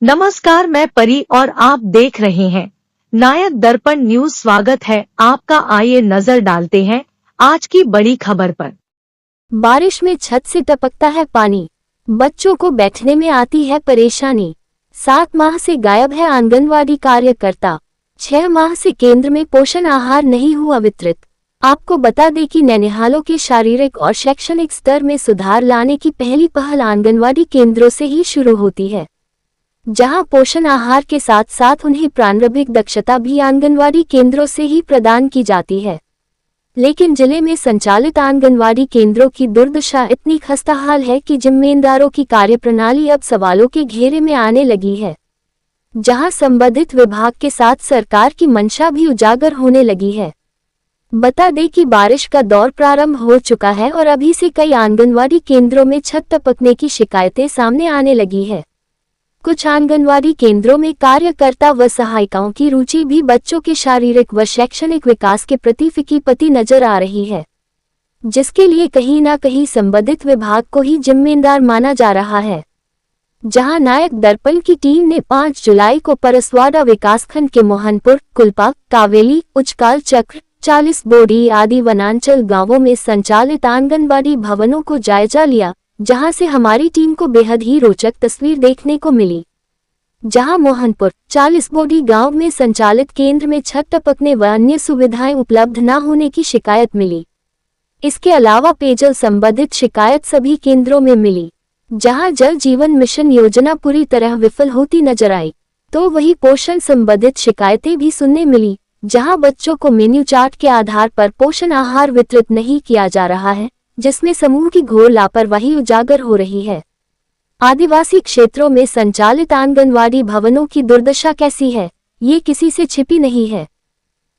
नमस्कार, मैं परी और आप देख रहे हैं नायक दर्पण न्यूज। स्वागत है आपका। आइए नजर डालते हैं आज की बड़ी खबर पर। बारिश में छत से टपकता है पानी, बच्चों को बैठने में आती है परेशानी। 7 माह से गायब है आंगनवाड़ी कार्यकर्ता, 6 माह से केंद्र में पोषण आहार नहीं हुआ वितरित। आपको बता दें कि नैनिहालों के शारीरिक और शैक्षणिक स्तर में सुधार लाने की पहली पहल आंगनवाड़ी केंद्रों से ही शुरू होती है, जहां पोषण आहार के साथ साथ उन्हें प्रारंभिक दक्षता भी आंगनवाड़ी केंद्रों से ही प्रदान की जाती है। लेकिन जिले में संचालित आंगनवाड़ी केंद्रों की दुर्दशा इतनी खस्ताहाल है कि जिम्मेदारों की कार्यप्रणाली अब सवालों के घेरे में आने लगी है, जहां संबंधित विभाग के साथ सरकार की मंशा भी उजागर होने लगी है। बता दें कि बारिश का दौर प्रारंभ हो चुका है और अभी से कई आंगनवाड़ी केंद्रों में छत टपकने की शिकायतें सामने आने लगी है। कुछ आंगनवाड़ी केंद्रों में कार्यकर्ता व सहायिकाओं की रुचि भी बच्चों के शारीरिक व शैक्षणिक विकास के प्रति फीकी नजर आ रही है, जिसके लिए कहीं ना कहीं संबंधित विभाग को ही जिम्मेदार माना जा रहा है। जहां नायक दर्पण की टीम ने 5 जुलाई को परसवाड़ा विकासखंड के मोहनपुर, कुलपा, कावेली, उचकाल चक्र, 40 बोडी आदि वनांचल गांवों में संचालित आंगनबाड़ी भवनों को जायजा लिया, जहां से हमारी टीम को बेहद ही रोचक तस्वीर देखने को मिली। जहां मोहनपुर, 40 बोडी गांव में संचालित केंद्र में छत टपकने व अन्य सुविधाएं उपलब्ध न होने की शिकायत मिली। इसके अलावा पेयजल संबंधित शिकायत सभी केंद्रों में मिली। जहां जल जीवन मिशन योजना पूरी तरह विफल होती नजर आई, तो वही पोषण संबंधित शिकायतें भी सुनने मिली, जहां बच्चों को मेन्यू चार्ट के आधार पर पोषण आहार वितरित नहीं किया जा रहा है, जिसमें समूह की घोर लापरवाही उजागर हो रही है। आदिवासी क्षेत्रों में संचालित आंगनवाड़ी भवनों की दुर्दशा कैसी है, ये किसी से छिपी नहीं है।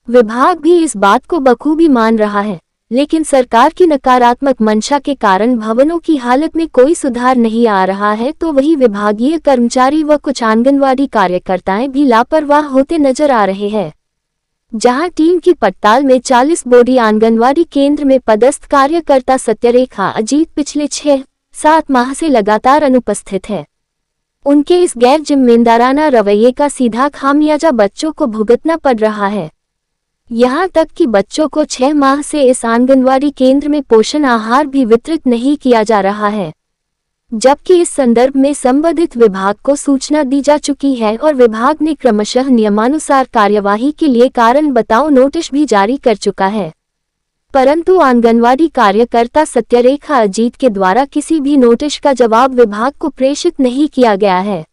विभाग भी इस बात को बखूबी मान रहा है, लेकिन सरकार की नकारात्मक मंशा के कारण भवनों की हालत में कोई सुधार नहीं आ रहा है, तो वही विभागीय कर्मचारी व कुछ आंगनवाड़ी कार्यकर्ताएं भी लापरवाह होते नजर आ रहे हैं। जहां टीम की पड़ताल में 40 बोडी आंगनवाड़ी केंद्र में पदस्थ कार्यकर्ता सत्यरेखा अजीत पिछले 6-7 माह से लगातार अनुपस्थित है। उनके इस गैर जिम्मेदाराना रवैये का सीधा खामियाजा बच्चों को भुगतना पड़ रहा है। यहां तक कि बच्चों को 6 माह से इस आंगनवाड़ी केंद्र में पोषण आहार भी वितरित नहीं किया जा रहा है, जबकि इस संदर्भ में संबंधित विभाग को सूचना दी जा चुकी है और विभाग ने क्रमशः नियमानुसार कार्यवाही के लिए कारण बताओ नोटिस भी जारी कर चुका है। परंतु आंगनवाड़ी कार्यकर्ता सत्यरेखा अजीत के द्वारा किसी भी नोटिस का जवाब विभाग को प्रेषित नहीं किया गया है,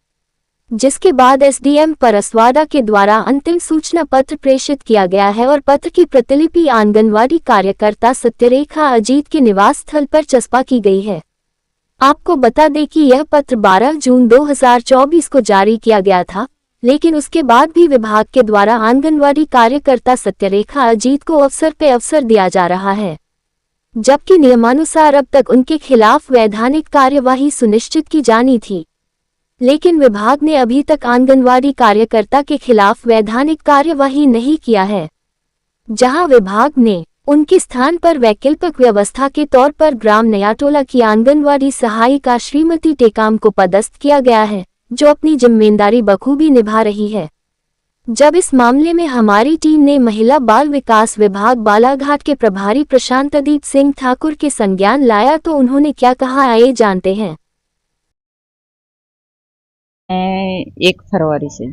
जिसके बाद एसडीएम परसवाड़ा के द्वारा अंतिम सूचना पत्र प्रेषित किया गया है और पत्र की प्रतिलिपि आंगनवाड़ी कार्यकर्ता सत्यरेखा अजीत के निवास स्थल पर चस्पा की गई है। आपको बता दें कि यह पत्र 12 जून 2024 को जारी किया गया था, लेकिन उसके बाद भी विभाग के द्वारा आंगनवाड़ी कार्यकर्ता सत्यरेखा अजीत को अवसर पे अवसर दिया जा रहा है, जबकि नियमानुसार अब तक उनके खिलाफ वैधानिक कार्यवाही सुनिश्चित की जानी थी। लेकिन विभाग ने अभी तक आंगनवाड़ी कार्यकर्ता के खिलाफ वैधानिक कार्यवाही नहीं किया है, जहां विभाग ने उनके स्थान पर वैकल्पिक व्यवस्था के तौर पर ग्राम नयाटोला की आंगनवाड़ी सहायिका श्रीमती टेकाम को पदस्थ किया गया है, जो अपनी जिम्मेदारी बखूबी निभा रही है। जब इस मामले में हमारी टीम ने महिला बाल विकास विभाग बालाघाट के प्रभारी प्रशांतदीप सिंह ठाकुर के संज्ञान लाया, तो उन्होंने क्या कहा आइए जानते हैं। 1 फरवरी से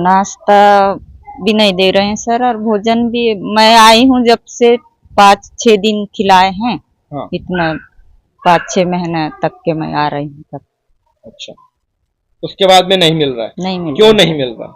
नाश्ता भी नहीं दे रहे हैं सर, और भोजन भी मैं आई हूँ जब से 5-6 दिन खिलाए हैं। हाँ। इतना 5-6 महीने तक के मैं आ रही हूँ तब। अच्छा, उसके बाद में नहीं मिल रहा है? नहीं मिल क्यों रहा नहीं मिल रहा?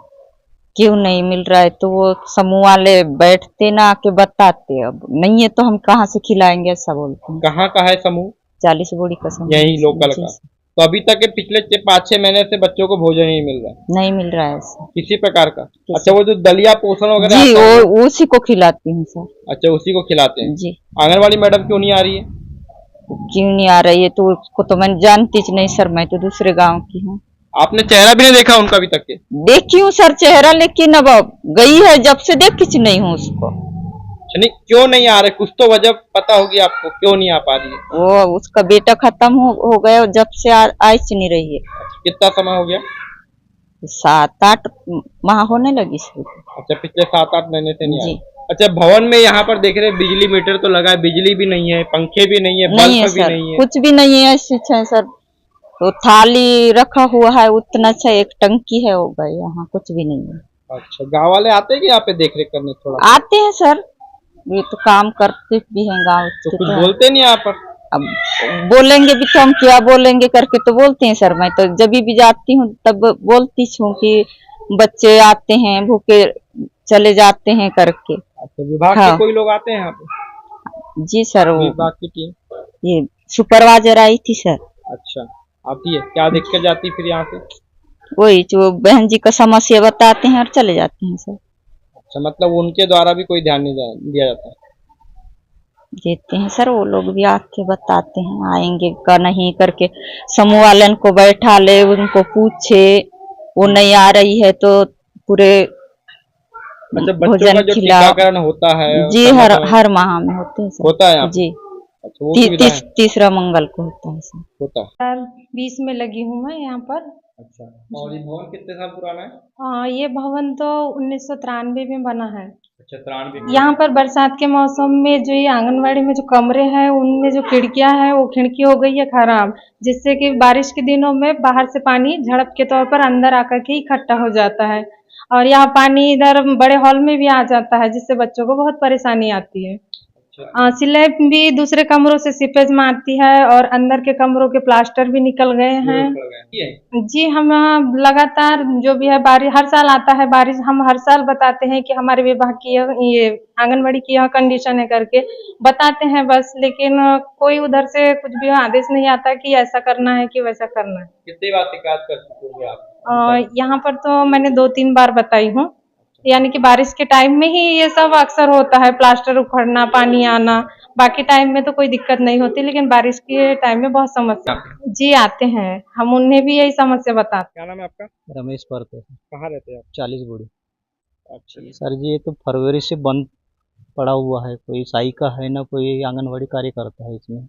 क्यों नहीं मिल रहा है तो वो समूह वाले बैठते ना आके बताते, अब नहीं है तो हम कहाँ से खिलाएंगे, ऐसा बोलते हैं। कहाँ का है समूह? 40 बोडी का समूह, यही लोकल का। तो अभी तक के पिछले 5-6 महीने से बच्चों को भोजन नहीं मिल रहा? नहीं मिल रहा है किसी प्रकार का? अच्छा, वो जो दलिया पोषण वगैरह जी वो उसी को खिलाती हूँ सर। अच्छा, उसी को खिलाते हैं जी। आंगनवाड़ी मैडम क्यों नहीं आ रही है? क्यों नहीं आ रही है तो उसको तो मैं जानती नहीं सर, मैं तो दूसरे गाँव की हूँ। आपने चेहरा भी नहीं देखा उनका अभी तक के? देखी हूँ सर चेहरा, लेकिन अब गई है जब से देख किसी नहीं हूँ उसको। नहीं, क्यों नहीं आ रहे? कुछ तो वजह पता होगी आपको, क्यों नहीं आ पा रही है? वो उसका बेटा खत्म हो गया, जब से आई नहीं रही है। कितना समय हो गया? 7-8 माह होने लगी शुरू। अच्छा, पिछले 7-8 महीने से नहीं जी आए। अच्छा, भवन में यहाँ पर देख रहे हैं बिजली मीटर तो लगा है, बिजली भी नहीं है, पंखे भी नहीं है, नहीं है बल्ब भी सर, नहीं है। कुछ भी नहीं है, ऐसी है सर। तो थाली रखा हुआ है उतना, अच्छा एक टंकी है हो गई, यहाँ कुछ भी नहीं है। अच्छा, गांव वाले आते हैं कि यहाँ पे देख रेख करने थोड़ा? आते हैं सर, ये तो काम करते भी हैं गाँव तो के। कुछ तो बोलते नहीं यहाँ पर? अब बोलेंगे भी तो हम क्या बोलेंगे करके तो बोलते हैं सर। मैं तो जब भी जाती हूँ तब बोलती हूँ कि बच्चे आते हैं भूखे चले जाते हैं करके। अच्छा, विभाग हाँ। के कोई लोग आते हैं यहाँ पे? जी सर, वो विभाग की टीम? ये सुपरवाइजर आई थी सर। अच्छा, आती है, क्या देख कर जाती फिर यहाँ से? वही जो बहन जी का समस्या बताते हैं और चले जाते हैं सर। अच्छा, मतलब उनके द्वारा भी कोई ध्यान नहीं दिया जाता है? देते हैं सर, वो लोग भी आके बताते हैं, आएंगे का नहीं करके समूह वालन को बैठा ले, उनको पूछे, वो नहीं आ रही है तो पूरे अच्छा, बच्चों का भोजन जो खिलाओ। टीकाकरण होता है जी समय हर समय हर माह में होते हैं सर। होता है यहाँ पे? जी अच्छा, वो सुविधा है? तीसरा मंगल को होता है सर। होता है। साल 20 में लगी हूँ मैं यहाँ पर। अच्छा, और ये भवन कितने साल पुराना है? ये भवन तो 1993 में बना है। अच्छा, 93। यहाँ पर बरसात के मौसम में जो ये आंगनवाड़ी में जो कमरे हैं उनमें जो खिड़कियां हैं वो खिड़की हो गई है खराब, जिससे कि बारिश के दिनों में बाहर से पानी झड़प के तौर पर अंदर आकर के इकट्ठा हो जाता है और यहाँ पानी इधर बड़े हॉल में भी आ जाता है, जिससे बच्चों को बहुत परेशानी आती है। स्लैब भी दूसरे कमरों से सीपेज में आती है और अंदर के कमरों के प्लास्टर भी निकल गए हैं। जी, हम लगातार जो भी है बारिश हर साल आता है बारिश, हम हर साल बताते हैं कि हमारे विभाग की ये आंगनबाड़ी की यह कंडीशन है करके बताते हैं बस, लेकिन कोई उधर से कुछ भी आदेश नहीं आता कि ऐसा करना है कि वैसा करना है। कितनी बार शिकायत कर चुके हैं आप? यहाँ पर तो मैंने 2-3 बार बताई हूँ, यानी कि बारिश के टाइम में ही ये सब अक्सर होता है, प्लास्टर उखड़ना, पानी आना। बाकी टाइम में तो कोई दिक्कत नहीं होती, लेकिन बारिश के टाइम में बहुत समस्या। जी आते हैं, हम उन्हें भी यही समस्या बताते क्या नाम है आपका? रमेश परते, कहाँ रहते हैं आप? 40 बूढ़ी। अच्छा, सर जी ये तो फरवरी से बंद पड़ा हुआ है, कोई सहायिका है ना कोई आंगनवाड़ी कार्यकर्ता है इसमें।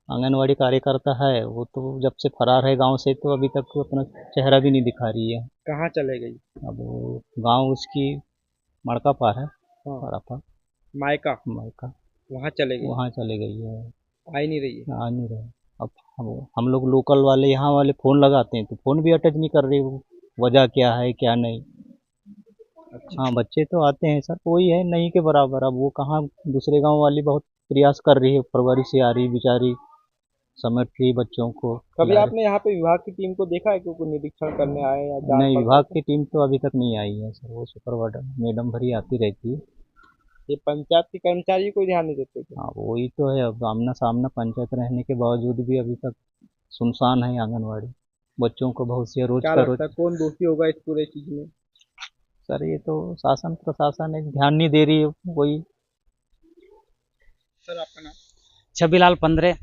आंगनवाड़ी कार्यकर्ता है वो तो जब से फरार है गांव से, तो अभी तक अपना चेहरा भी नहीं दिखा रही है। कहाँ चले गई? अब वो गांव उसकी मड़का पार है, हाँ, पारापार मायका मायका, वहाँ चले गई? वहाँ चले गई है, आई नहीं रही है? आ नहीं रहे। अब हम लोग लोकल वाले यहाँ वाले फ़ोन लगाते हैं तो फ़ोन भी अटैच नहीं कर रही वो, वजह क्या है क्या नहीं। अच्छा, हाँ बच्चे तो आते हैं सर, वही है नहीं के बराबर। अब वो कहाँ, दूसरे गांव वाली बहुत प्रयास कर रही है, फरवरी से आ रही बेचारी, समेट रही बच्चों को। कभी आपने यहाँ पे विभाग की टीम को देखा है कि कोई निरीक्षण करने आए या जांच नहीं, पड़ताल विभाग करने? की टीम तो अभी तक नहीं आई है सर, वो सुपरवाइजर मैडम भरी आती रहती है। ये पंचायत के कर्मचारी कोई ध्यान नहीं देते क्या? हाँ वही तो है, अब आमना सामना पंचायत रहने के बावजूद भी अभी तक सुनसान है आंगनवाड़ी। बच्चों को बहुत सी रोज क्या का रोज। लगता है कौन दोषी होगा इस पूरे चीज में? सर ये तो शासन प्रशासन है, ध्यान नहीं दे रही है वही। सर आपका नाम? छबीलाल 15,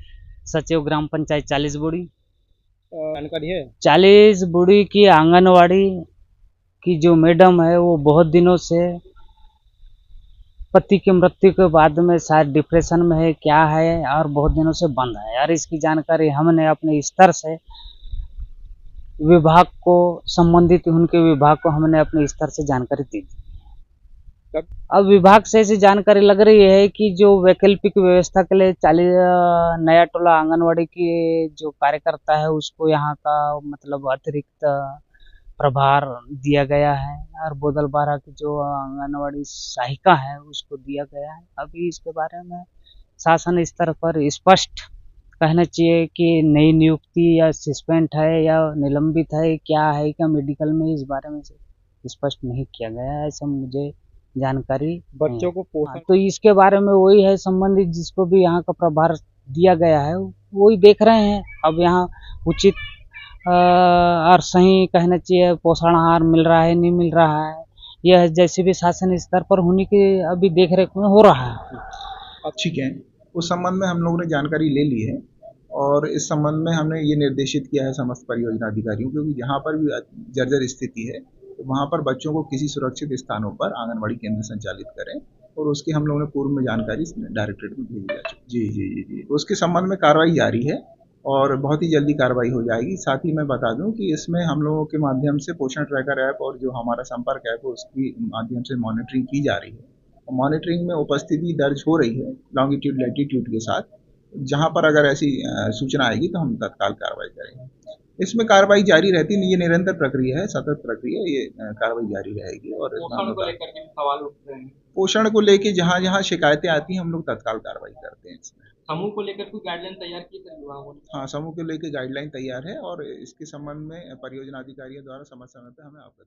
सचिव ग्राम पंचायत 40 बूढ़ी। जानकारी है? 40 बूढ़ी की आंगनवाड़ी की जो मैडम है वो बहुत दिनों से पति की मृत्यु के बाद में शायद डिप्रेशन में है क्या है, और बहुत दिनों से बंद है यार। इसकी जानकारी हमने अपने स्तर से विभाग को, संबंधित उनके विभाग को हमने अपने स्तर से जानकारी दी। अब विभाग से ऐसी जानकारी लग रही है कि जो वैकल्पिक व्यवस्था के लिए 40 नया टोला आंगनवाड़ी की जो कार्यकर्ता है उसको यहाँ का मतलब अतिरिक्त प्रभार दिया गया है, और बोदल बारा की जो आंगनवाड़ी सहायिका है उसको दिया गया है। अभी इसके बारे में शासन स्तर पर स्पष्ट कहना चाहिए कि नई नियुक्ति या सस्पेंड है या निलंबित है क्या है, क्या मेडिकल में इस बारे में स्पष्ट नहीं किया गया है, ऐसा मुझे जानकारी बच्चों को पोषण, तो इसके बारे में वही है संबंधित जिसको भी यहाँ का प्रभार दिया गया है वही देख रहे हैं। अब यहाँ उचित और सही कहना चाहिए पोषण आहार मिल रहा है नहीं मिल रहा है, यह जैसे भी शासन स्तर पर होने की अभी देख रेख में हो रहा है। ठीक है, उस संबंध में हम लोगों ने जानकारी ले ली है और इस संबंध में हमने ये निर्देशित किया है समस्त परियोजना अधिकारियों, क्योंकि जहाँ पर भी जर्जर स्थिति है तो वहाँ पर बच्चों को किसी सुरक्षित स्थानों पर आंगनबाड़ी केंद्र संचालित करें, और उसकी हम लोगों ने पूर्व में जानकारी डायरेक्टरेट में भेजी जा चुकी। जी जी जी जी, उसके संबंध में कार्रवाई जारी है और बहुत ही जल्दी कार्रवाई हो जाएगी। साथ ही मैं बता दूं कि इसमें हम लोगों के माध्यम से पोषण ट्रैकर ऐप और जो हमारा संपर्क ऐप है उसकी माध्यम से मॉनिटरिंग की जा रही है। मॉनिटरिंग में उपस्थिति दर्ज हो रही है लॉन्गिट्यूड लैटिट्यूड के साथ। जहां पर अगर ऐसी सूचना आएगी तो हम तत्काल कार्रवाई करेंगे। इसमें कार्रवाई जारी रहती है, ये निरंतर प्रक्रिया है, सतत प्रक्रिया, ये कार्रवाई जारी रहेगी। और पोषण को लेकर के सवाल उठते हैं, पोषण को लेकर जहां जहां शिकायतें आती हैं हम लोग तत्काल कार्रवाई करते हैं इसमें। समूह को लेकर कोई गाइडलाइन तैयार की सर विभागों ने? हाँ, समूह को लेकर गाइडलाइन तैयार है और इसके संबंध में परियोजना अधिकारियों द्वारा समय समय पर हमें अवगत